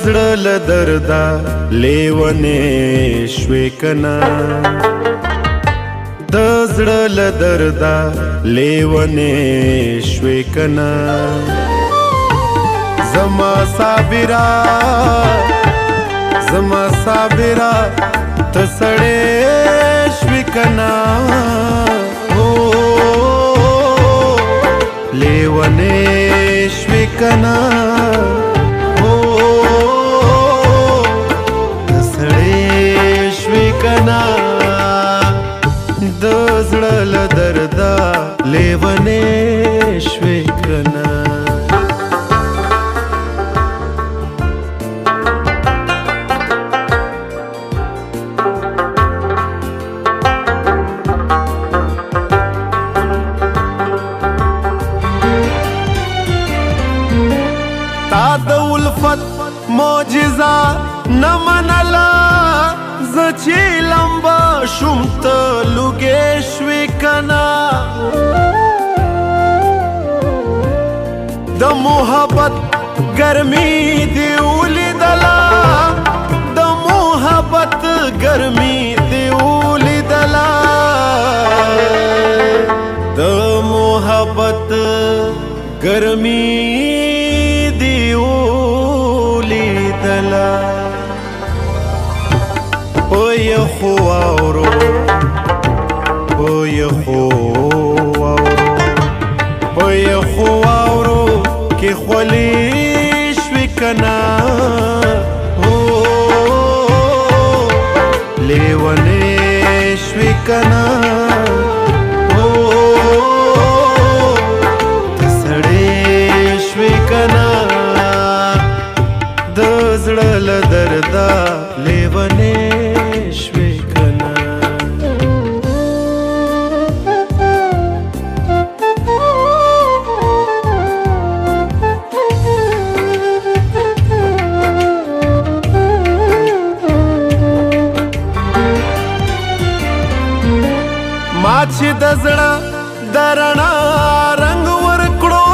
زړه له درده لیونې شوې کنه د زړه له درده لیونې شوې کنه زما صابره ته سړې شوې کنه لیونې شوې کنه د زړه له درده لیونې شوې کنه تا د الفت معجزه نه منله زه چې لمبه شوم ته لوګې شوې کنه د محبت ګرمي دې ولیدله د محبت ګرمي دې ولیدله د محبت ګرمي دې ولیدله په یخو واورو کې خولې شوې کنه لیونې شوې کنه ته سړې شوې کنه د زړه له درده لیونې شوې کنه ما چې د زړه د رڼا رنګ ورکړو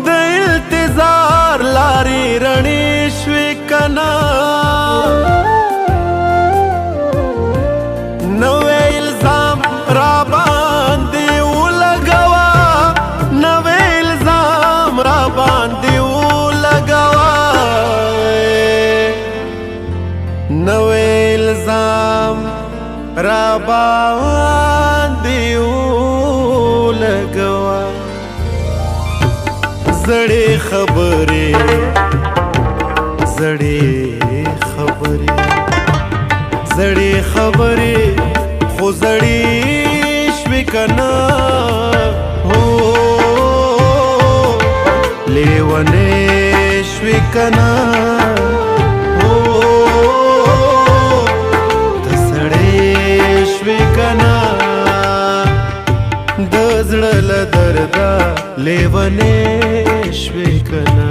د انتظار لارې رڼې شوې کنه نوې الزام را باندې ولګوا نوې الزام را باندې ولګوا نوې الزام را باندې ولګوا زړې خبرې خو زړې شوې کنه لیونې شوې کنه ته سړې شوې کنه د زړه له درده لیونې شوې کنه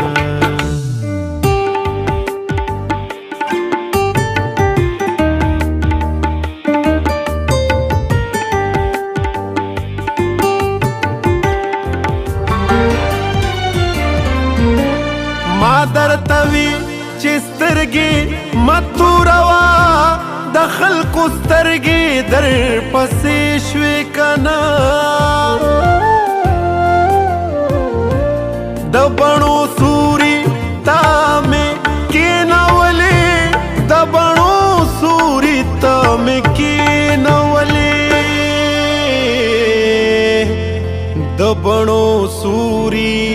ما درته وي چې سترګې مه توروا د خلکو سترګې در پسې شوې کنه د بڼو سوري تا مې کېنولې د بڼو سوري تا مې کېنولې د بڼو سوري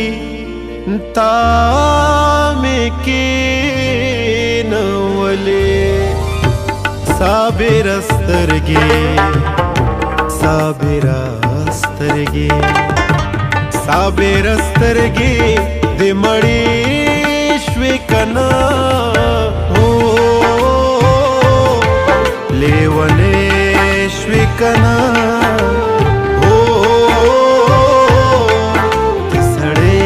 تا مې کېنولې صابره سترګې د مړې شوې کنه لیونې شوې کنه ته سړې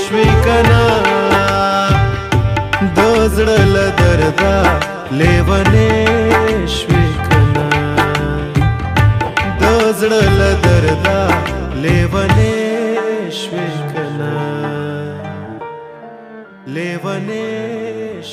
شوې کنه د زړه له درده لیونې شوې کنه د زړه له درده لیونې شوې کنه लेवनेश्विकना